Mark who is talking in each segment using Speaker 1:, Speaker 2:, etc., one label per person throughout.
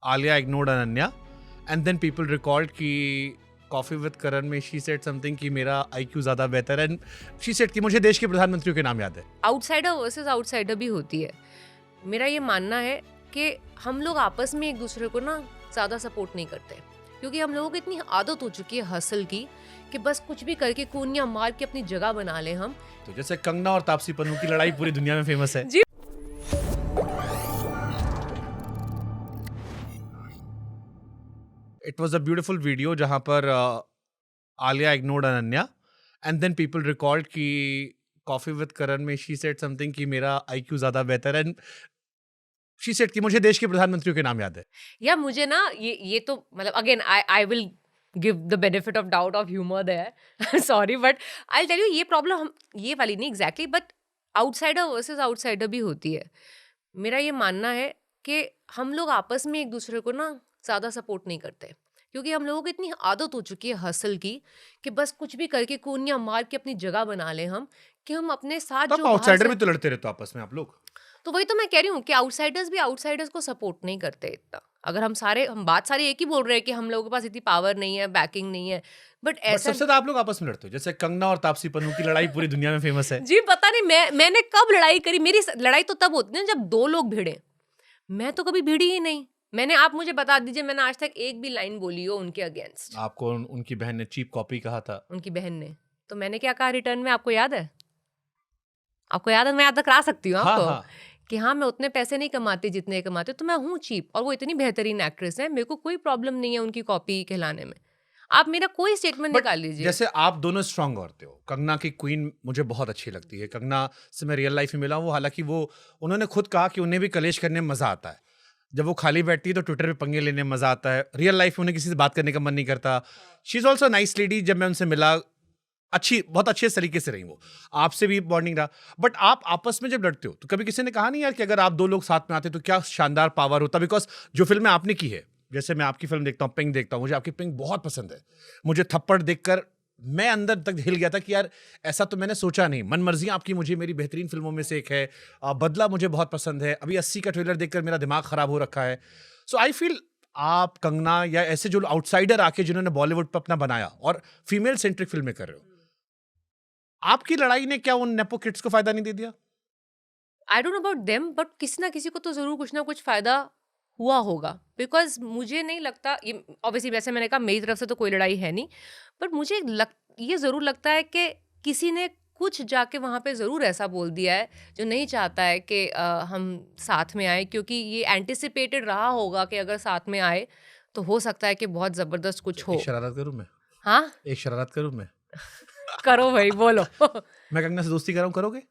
Speaker 1: Alia ignored Ananya, and then people recalled कि Coffee with Karan में she said something कि मेरा IQ ज़्यादा बेहतर है, and she said कि मुझे देश के प्रधानमंत्रियों के नाम याद है.
Speaker 2: आउटसाइडर वर्सेस आउटसाइडर भी होती है. मेरा ये मानना है कि हम लोग आपस में एक दूसरे को ना ज़्यादा सपोर्ट नहीं करते, क्योंकि हम लोगों को इतनी आदत हो चुकी है हसल की कि बस कुछ भी करके कूनियां मार के अपनी जगह बना लें हम.
Speaker 1: तो जैसे कंगना और तापसी पन्नू की लड़ाई पूरी दुनिया में फेमस है.
Speaker 2: जी.
Speaker 1: It was a beautiful video जहाँ पर Alia ignored Ananya, and then people recalled कि Coffee with Karan में she said something कि मेरा IQ ज़्यादा बेहतर है, and she said कि मुझे देश के प्रधानमंत्रियों के नाम याद है.
Speaker 2: या मुझे ना ये तो मतलब again I will give the benefit of doubt of humour there, sorry but I tell you ये प्रॉब्लम हम ये वाली नहीं exactly, but outsider versus outsider भी होती है. मेरा ये मानना है कि हम लोग आपस में एक दूसरे को ना ज़्यादा सपोर्ट नहीं करते, क्योंकि हम लोगों को इतनी आदत हो चुकी है हसल की कि बस कुछ भी करके कूनियां मार के अपनी जगह बना लें हम, कि हम अपने साथ
Speaker 1: तो
Speaker 2: जो
Speaker 1: आउटसाइडर भी तो लड़ते रहते हो आपस में आप लोग.
Speaker 2: तो वही तो मैं कह रही हूँ कि आउटसाइडर्स भी आउटसाइडर्स को सपोर्ट नहीं करते इतना. अगर हम बात सारे एक ही बोल रहे हैं कि हम लोगों के पास इतनी पावर नहीं है, बैकिंग नहीं है, बट ऐसा
Speaker 1: सबसे ज्यादा आप लोग आपस में लड़ते हो. जैसे कंगना और तापसी पन्नू की लड़ाई पूरी दुनिया में फेमस है.
Speaker 2: जी पता नहीं मैंने कब लड़ाई करी. मेरी लड़ाई तो तब होती है जब दो लोग भिड़े. मैं तो कभी भिड़ी ही नहीं. आप मुझे बता दीजिए, मैंने आज तक एक भी लाइन बोली हो उनके अगेंस्ट.
Speaker 1: आपको उनकी बहन ने चीप कॉपी कहा था.
Speaker 2: उनकी बहन ने तो मैंने क्या कहा रिटर्न में, आपको याद है? आपको याद है? मैं याद करा सकती हूँ आपको.
Speaker 1: हाँ.
Speaker 2: कि हाँ मैं उतने पैसे नहीं कमाती जितने कमाते, तो मैं हूँ चीप, और वो इतनी बेहतरीन एक्ट्रेस है, मेरे को कोई प्रॉब्लम नहीं है उनकी कॉपी कहलाने में. आप मेरा कोई स्टेटमेंट निकाल लीजिए.
Speaker 1: जैसे आप दोनों स्ट्रांग औरतें हो. कंगना की क्वीन मुझे बहुत अच्छी लगती है. कंगना से मैं रियल लाइफ में मिला हूँ. हालांकि उन्होंने खुद कहा कि उन्हें भी कलेश करने में मजा आता है. जब वो खाली बैठती है तो ट्विटर पे पंगे लेने में मजा आता है. रियल लाइफ में उन्हें किसी से बात करने का मन नहीं करता. She is also nice lady. जब मैं उनसे मिला बहुत अच्छे तरीके से रही. वो आपसे भी बॉन्डिंग रहा. बट आप आपस में जब लड़ते हो तो कभी किसी ने कहा नहीं यार कि अगर आप दो लोग साथ में आते तो क्या शानदार पावर होता? बिकॉज जो फिल्में आपने की है, जैसे मैं आपकी फिल्म देखता हूँ, पिंक देखता हूँ, मुझे आपकी पिंक बहुत पसंद है. मुझे थप्पड़ देखकर मैं अंदर तक हिल गया था कि यार ऐसा तो मैंने सोचा नहीं. मन मर्जी आपकी मुझे मेरी बेहतरीन फिल्मों में से एक है. बदला मुझे बहुत पसंद है. अभी 80 का ट्रेलर देखकर मेरा दिमाग खराब हो रखा है. सो आई फील आप कंगना या ऐसे जो आउटसाइडर आके जिन्होंने बॉलीवुड पर अपना बनाया और फीमेल सेंट्रिक फिल्में कर रहे हो, आपकी लड़ाई ने क्या उन नेपो किड्स को फायदा नहीं दे दिया?
Speaker 2: I don't know about them, but किसी ना किसी को तो जरूर कुछ ना कुछ फायदा हुआ होगा. बिकॉज मुझे नहीं लगता, ये ऑब्वियसली वैसे मैंने कहा मेरी तरफ से तो कोई लड़ाई है नहीं, बट मुझे ये जरूर लगता है कि किसी ने कुछ जाके वहाँ पे ज़रूर ऐसा बोल दिया है जो नहीं चाहता है कि हम साथ में आए, क्योंकि ये एंटिसिपेटेड रहा होगा कि अगर साथ में आए तो हो सकता है कि बहुत ज़बरदस्त कुछ हो.
Speaker 1: एक शरारत करूं मैं?
Speaker 2: हाँ
Speaker 1: एक शरारत करूं मैं?
Speaker 2: करो भाई, बोलो.
Speaker 1: मैं कंगना से दोस्ती कर रहा हूं, करोगे?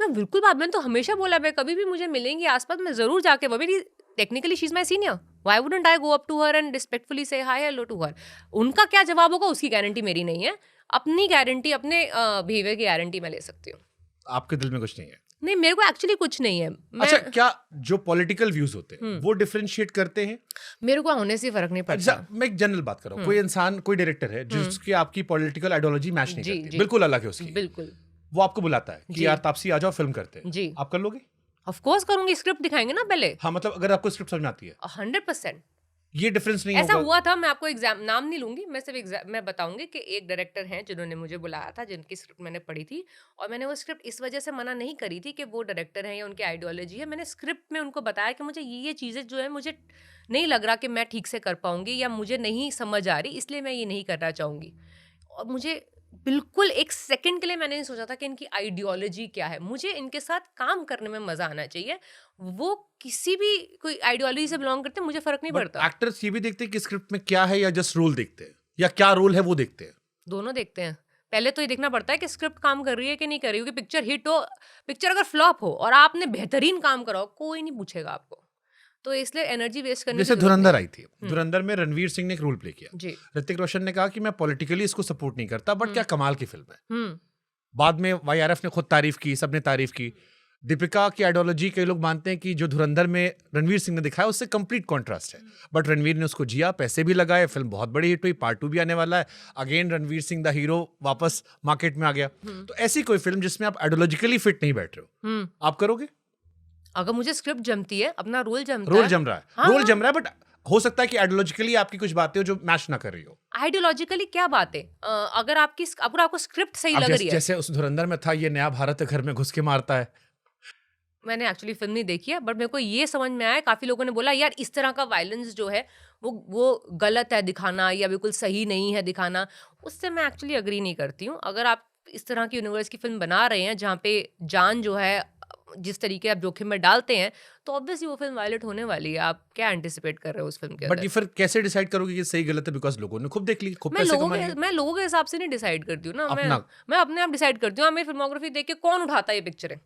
Speaker 2: मैं बिल्कुल बात, मैंने तो हमेशा बोला है कभी भी मुझे मिलेंगी आसपास मैं ज़रूर जाके, वो मेरी technically she is my senior, why wouldn't I go up to her and respectfully say hi hello to her. उनका क्या जवाब होगा उसकी गारंटी मेरी नहीं है. अपनी गारंटी, अपने बिहेवियर की गारंटी मैं ले सकती हूँ.
Speaker 1: आपके दिल में कुछ नहीं है?
Speaker 2: नहीं, मेरे को एक्चुअली कुछ नहीं है.
Speaker 1: अच्छा, क्या जो पॉलिटिकल व्यूज होते हैं वो डिफरेंशिएट करते हैं?
Speaker 2: मेरे को होने से फर्क नहीं पड़ता.
Speaker 1: मैं एक जनरल बात कर रहा हूँ. कोई इंसान, कोई डायरेक्टर है जिसकी आपकी पॉलिटिकल आइडियोलॉजी मैच नहीं करती, बिल्कुल अलग है उसकी,
Speaker 2: बिल्कुल,
Speaker 1: वो आपको बुलाता है कि यार तापसी आ जाओ फिल्म करते हैं,
Speaker 2: जी
Speaker 1: आप कर लोगे?
Speaker 2: ऑफ कोर्स करूंगी. स्क्रिप्ट दिखाएंगे ना पहले.
Speaker 1: हाँ, मतलब अगर आपको स्क्रिप्ट समझ आती है
Speaker 2: 100%.
Speaker 1: ये डिफरेंस नहीं
Speaker 2: ऐसा
Speaker 1: होगा?
Speaker 2: हुआ था. मैं आपको एग्जाम नाम नहीं लूंगी, मैं सिर्फ मैं बताऊंगी कि एक डायरेक्टर हैं जिन्होंने मुझे बुलाया था, जिनकी स्क्रिप्ट मैंने पढ़ी थी, और मैंने वो स्क्रिप्ट इस वजह से मना नहीं करी थी कि वो डायरेक्टर हैं या उनकी आइडियोलॉजी है. मैंने स्क्रिप्ट में उनको बताया कि मुझे ये चीज़ें जो है मुझे नहीं लग रहा कि मैं ठीक से कर पाऊंगी या मुझे नहीं समझ आ रही, इसलिए मैं ये नहीं करना चाहूँगी. और मुझे बिल्कुल एक सेकंड के लिए मैंने नहीं सोचा था कि इनकी आइडियोलॉजी क्या है. मुझे इनके साथ काम करने में मजा आना चाहिए. वो किसी भी कोई आइडियोलॉजी से बिलोंग करते हैं, मुझे फर्क नहीं पड़ता.
Speaker 1: एक्टर्स ये भी देखते हैं कि स्क्रिप्ट में क्या है, या जस्ट रोल देखते हैं, या क्या रोल है वो देखते हैं?
Speaker 2: दोनों देखते हैं. पहले तो ये देखना पड़ता है कि स्क्रिप्ट काम कर रही है कि नहीं कर रही, क्योंकि पिक्चर हिट हो, पिक्चर अगर फ्लॉप हो और आपने बेहतरीन काम करा हो, कोई नहीं पूछेगा आपको. तो इसलिए एनर्जी वेस्ट करने
Speaker 1: जैसे धुरंधर आई थी, धुरंधर में रणवीर सिंह ने एक रोल प्ले किया.
Speaker 2: जी.
Speaker 1: ऋतिक रोशन ने कहा कि मैं पॉलिटिकली इसको सपोर्ट नहीं करता, बट क्या कमाल की फिल्म है. बाद में YRF ने खुद तारीफ की, सबने तारीफ की. दीपिका की आइडियोलॉजी कई लोग मानते हैं कि जो धुरंधर में रणवीर सिंह ने दिखाया उससे कंप्लीट कॉन्ट्रास्ट है, बट रणवीर ने उसको जिया, पैसे भी लगाए, फिल्म बहुत बड़ी हिट हुई, पार्ट 2 भी आने वाला है. Again Ranveer Singh the hero वापस मार्केट में आ गया. तो ऐसी कोई फिल्म जिसमें आप आइडियोलॉजिकली फिट नहीं बैठ रहे हो, आप करोगे?
Speaker 2: अगर मुझे स्क्रिप्ट जमती है, अपना रोल जमता
Speaker 1: रोल
Speaker 2: है,
Speaker 1: जम रहा है,
Speaker 2: हाँ,
Speaker 1: रोल जम रहा है, बट हो सकता है कि आइडियोलॉजिकली आपकी कुछ बातें हो जो मैच ना कर रही हो।
Speaker 2: आइडियोलॉजिकली क्या बात है? अगर आपको स्क्रिप्ट सही
Speaker 1: अब
Speaker 2: लग रही है।
Speaker 1: जैसे उस धुरंधर में था, ये नया भारत है, घर में घुस के मारता है।
Speaker 2: मैंने एक्चुअली फ़िल्म नहीं देखी है, बट मेरे को ये समझ में आया, काफ़ी लोगों ने बोला यार इस तरह का वायलेंस जो है वो गलत है दिखाना या बिल्कुल सही नहीं है दिखाना। उससे मैं एक्चुअली एग्री नहीं करती हूँ। अगर आप इस तरह की यूनिवर्स की फ़िल्म बना रहे हैं जहाँ पे जान जो है जिस तरीके आप जोखिम में डालते हैं, तो ऑब्वियसली वो फ़िल्म वायलेट होने वाली है। आप क्या एंटिसिपेट कर रहे हो उस फ़िल्म के
Speaker 1: बट
Speaker 2: अंदर?
Speaker 1: ये फिर कैसे डिसाइड करोगे कि ये सही गलत है? बिकॉज़ लोगों ने खूब देख ली, खूब पैसे कमा लिए।
Speaker 2: मैं लोगों के हिसाब से नहीं डिसाइड करती हूँ ना,
Speaker 1: अपना
Speaker 2: मैं अपने आप डिसाइड करती हूँ। हाँ, मेरी फ़िल्मोग्राफी देख के कौन उठाता है ये पिक्चरें,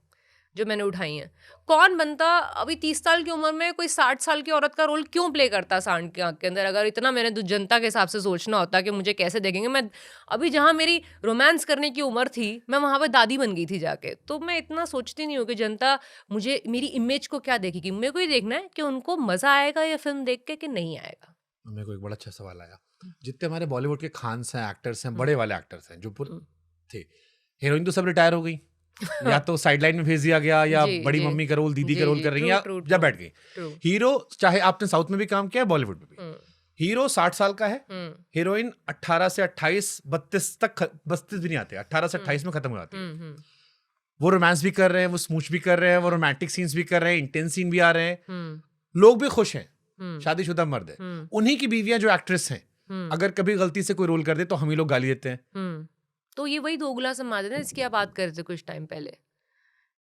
Speaker 2: जो मैंने उठाई हैं? कौन बनता अभी 30 साल की उम्र में कोई 60 साल की औरत का रोल क्यों प्ले करता सांड की आँख के अंदर? अगर इतना मैंने जनता के हिसाब से सोचना होता कि मुझे कैसे देखेंगे, मैं अभी जहाँ मेरी रोमांस करने की उम्र थी, मैं वहाँ पे दादी बन गई थी जाके। तो मैं इतना सोचती नहीं हूँ कि जनता मुझे मेरी इमेज को क्या देखेगी। मेरे को ये देखना है कि उनको मज़ा आएगा ये फ़िल्म देख के कि नहीं आएगा।
Speaker 1: मेरे को एक बड़ा अच्छा सवाल आया। जितने हमारे बॉलीवुड के खान्स हैं, एक्टर्स हैं,
Speaker 2: हुँ,
Speaker 1: बड़े वाले एक्टर्स हैं जो
Speaker 2: हुँ।
Speaker 1: थे, हीरोइन तो सब रिटायर हो गई। या तो साइडलाइन में भेज दिया गया, या
Speaker 2: जी,
Speaker 1: बड़ी
Speaker 2: जी।
Speaker 1: मम्मी का रोल, दीदी का
Speaker 2: जी,
Speaker 1: रोल
Speaker 2: जी।
Speaker 1: कर रही हैं,
Speaker 2: ट्रू,
Speaker 1: या
Speaker 2: ट्रू,
Speaker 1: या
Speaker 2: ट्रू,
Speaker 1: बैठ गई।
Speaker 2: ट्रू।
Speaker 1: हीरो, चाहे आपने साउथ में भी काम किया है, बॉलीवुड में भी,
Speaker 2: हुँ,
Speaker 1: हीरो 60 साल का है,
Speaker 2: हुँ,
Speaker 1: हीरोइन 18 से 28, 32 तक, 32 भी नहीं आते, 18 से
Speaker 2: हुँ,
Speaker 1: 28 में खत्म हो जाती है।
Speaker 2: हुँ, हुँ,
Speaker 1: वो रोमांस भी कर रहे हैं, वो स्मूच भी कर रहे हैं, वो रोमांटिक सीन्स भी कर रहे हैं, इंटेंस सीन भी आ रहे हैं,
Speaker 2: हुँ,
Speaker 1: लोग भी खुश हैं,
Speaker 2: हुँ,
Speaker 1: शादीशुदा मर्द है।
Speaker 2: हुँ,
Speaker 1: उन्हीं की बीवियां जो एक्ट्रेस हैं,
Speaker 2: हुँ,
Speaker 1: अगर कभी गलती से कोई रोल कर दे तो हम ही लोग गाली देते हैं।
Speaker 2: हुँ। तो ये वही दोगला समाज है ना जिसकी आप बात कर रहे थे कुछ टाइम पहले,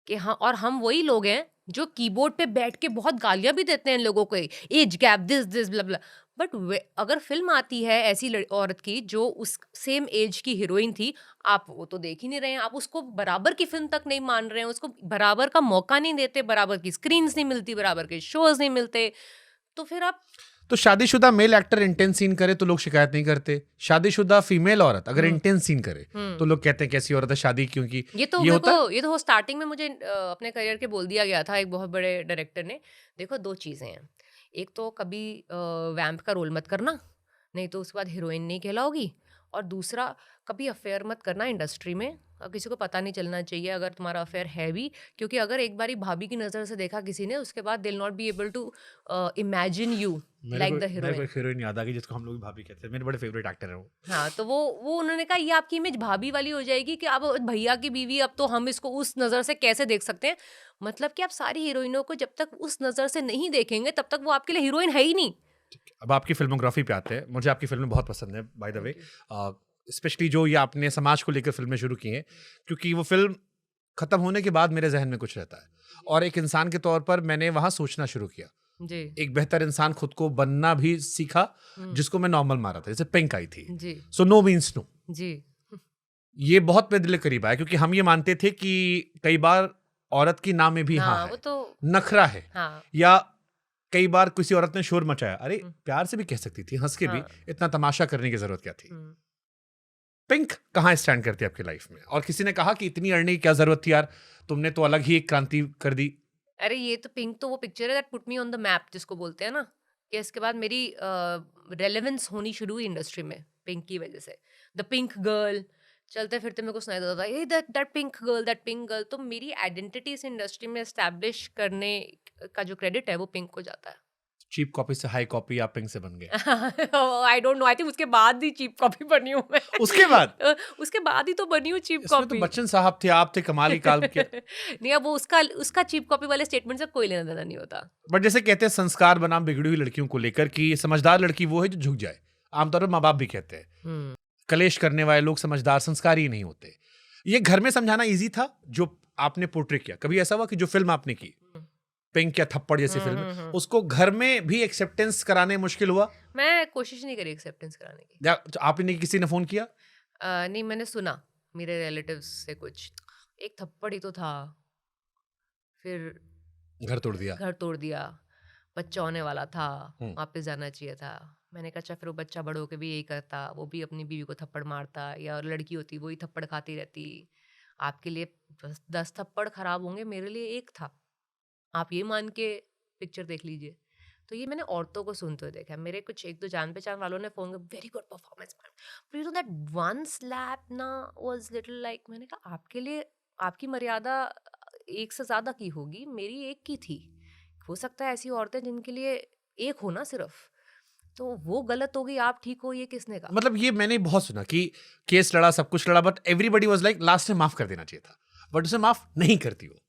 Speaker 2: कि हाँ, और हम वही लोग हैं जो कीबोर्ड पे बैठ के बहुत गालियाँ भी देते हैं इन लोगों को, age gap, this blah blah. But अगर फ़िल्म आती है ऐसी औरत की जो उस सेम एज की हीरोइन थी, आप वो तो देख ही नहीं रहे हैं, आप उसको बराबर की फ़िल्म तक नहीं मान रहे हैं, उसको बराबर का मौका नहीं देते, बराबर की स्क्रीन्स नहीं मिलती, बराबर के शोज़ नहीं मिलते, तो फिर आप
Speaker 1: तो शादीशुदा मेल एक्टर इंटेंस सीन करे तो लोग शिकायत नहीं करते, शादीशुदा फीमेल औरत अगर
Speaker 2: हुँ,
Speaker 1: इंटेंस सीन करे
Speaker 2: हुँ।
Speaker 1: तो लोग कहते हैं कैसी औरत है, शादी क्यों की? ये होता है।
Speaker 2: ये तो स्टार्टिंग में मुझे अपने करियर के बोल दिया गया था एक बहुत बड़े डायरेक्टर ने, देखो 2 चीज़ें हैं, एक तो कभी वैम्प का रोल मत करना, नहीं तो उसके बाद हीरोइन नहीं कहलाओगी, और दूसरा कभी अफेयर मत करना इंडस्ट्री में, किसी को पता नहीं चलना चाहिए अगर तुम्हारा अफेयर है भी, क्योंकि अगर एक बारी भाभी की नज़र से देखा किसी ने, उसके बाद they will not be able to imagine you like the
Speaker 1: मेरे को
Speaker 2: हीरोइन।
Speaker 1: एक हीरोइन याद आ गई जिसको हम लोग भी भाभी कहते हैं, मेरे बड़े फेवरेट एक्टर है वो।
Speaker 2: हाँ, तो वो उन्होंने कहा ये आपकी इमेज भाभी वाली हो जाएगी कि अब भैया की बीवी, अब तो हम इसको उस नज़र से कैसे देख सकते हैं? मतलब कि आप सारी हीरोइनों को जब तक उस नज़र से नहीं देखेंगे तब तक वो आपके लिए हीरोइन है ही नहीं।
Speaker 1: अब आपकी फिल्मोग्राफी पे आते हैं, मुझे आपकी फिल्में बहुत पसंद है by the way,
Speaker 2: thank you.
Speaker 1: Specially जो ये आपने समाज को लेकर फिल्में शुरू की हैं, क्योंकि वो फिल्म खत्म होने के बाद मेरे जहन में कुछ रहता है, और एक इंसान के तौर पर मैंने वहां सोचना शुरू किया,
Speaker 2: जी।
Speaker 1: एक बेहतर इंसान खुद को बनना भी सीखा,
Speaker 2: हुँ,
Speaker 1: जिसको मैं नॉर्मल मारा था, जैसे पिंक आई थी,
Speaker 2: जी,
Speaker 1: सो नो मीन्स नो।
Speaker 2: जी।
Speaker 1: ये बहुत मेरे दिल के करीब आया, क्योंकि हम ये मानते थे कि कई बार औरत की नाम में भी हाँ
Speaker 2: हाँ,
Speaker 1: है,
Speaker 2: वो तो
Speaker 1: नखरा है,
Speaker 2: हाँ,
Speaker 1: या कई बार किसी औरत ने शोर मचाया, अरे
Speaker 2: हुँ,
Speaker 1: प्यार से भी कह सकती थी, हंस के भी,
Speaker 2: हाँ,
Speaker 1: इतना तमाशा करने की जरूरत क्या थी?
Speaker 2: हुँ।
Speaker 1: पिंक कहाँ स्टैंड करती है आपकी लाइफ में? और किसी ने कहा कि इतनी अर्निंग की क्या जरूरत थी यार, तुमने तो अलग ही एक क्रांति कर दी।
Speaker 2: अरे ये तो पिंक तो वो पिक्चर है that put me on the map जिसको बोलते हैं ना, कि इसके बाद मेरी रेलेवेंस होनी शुरू हुई इंडस्ट्री में पिंक की वजह से। द पिंक गर्ल चलते फिरते मेरे को सुनाई देता था, ये दैट पिंक गर्ल, तो मेरी आइडेंटिटी इस इंडस्ट्री में एस्टैब्लिश करने का जो क्रेडिट है वो पिंक को जाता है।
Speaker 1: चीप कॉपी से हाई कॉपी आप पिंक से बन गए।
Speaker 2: I don't know, I think उसके बाद ही चीप कॉपी बनी हूँ मैं।
Speaker 1: उसके बाद
Speaker 2: उसके बाद ही तो बनी हूँ चीप
Speaker 1: इसमें तो
Speaker 2: कॉपी।
Speaker 1: बच्चन साहब थे, आप थे, कमाल ही काल के।
Speaker 2: नहीं, अब वो उसका उसका चीप कॉपी वाले स्टेटमेंट से कोई लेना देना नहीं होता।
Speaker 1: बट जैसे कहते हैं संस्कार बनाम बिगड़ी हुई लड़कियों को लेकर, कि समझदार लड़की वो है जो झुक जाए। आमतौर पर माँ बाप भी कहते हैं
Speaker 2: हम्म।
Speaker 1: कलेश करने वाले लोग समझदार संस्कारी ही नहीं होते। ये घर में समझाना इजी था जो आपने पोर्ट्रे किया? कभी ऐसा हुआ कि जो फिल्म आपने की, पिंक या थप्पड़ जैसी फिल्म,
Speaker 2: हम्म।
Speaker 1: उसको घर में भी एक्सेप्टेंस कराने मुश्किल हुआ?
Speaker 2: मैं कोशिश नहीं करी एक्सेप्टेंस कराने की।
Speaker 1: या आपने किसी ने फोन किया?
Speaker 2: नहीं, मैंने सुना मेरे रिलेटिव्स से कुछ, एक थप्पड़ ही तो था, फिर
Speaker 1: घर तोड़ दिया।
Speaker 2: घर तोड़ दिया, बच्चा होने वाला था,
Speaker 1: हम्म।
Speaker 2: वापस जाना चाहिए था। मैंने कहा अच्छा, फिर वो बच्चा बड़ होके भी यही करता, वो भी अपनी बीवी को थप्पड़ मारता, या लड़की होती वही थप्पड़ खाती रहती। आपके लिए 10 थप्पड़ खराब होंगे, मेरे लिए एक था, आप ये मान के पिक्चर देख लीजिए। तो ये मैंने औरतों को सुनते हुए देखा है। मेरे कुछ 1-2 जान-पहचान वालों ने फ़ोन कर, very good performance ma'am. But you know that one slap ना वाज़ लिटिल लाइक, मैंने कहा आपके लिए आपकी मर्यादा एक से ज़्यादा की होगी, मेरी एक की थी। हो सकता है ऐसी औरतें जिनके लिए एक हो ना सिर्फ़। तो वो गलत हो गई, आप ठीक हो, ये किसने कहा?
Speaker 1: मतलब ये मैंने बहुत सुना कि केस लड़ा, सब कुछ लड़ा, but everybody was like last में माफ कर देना चाहिए था, बट उसे माफ नहीं करती वो।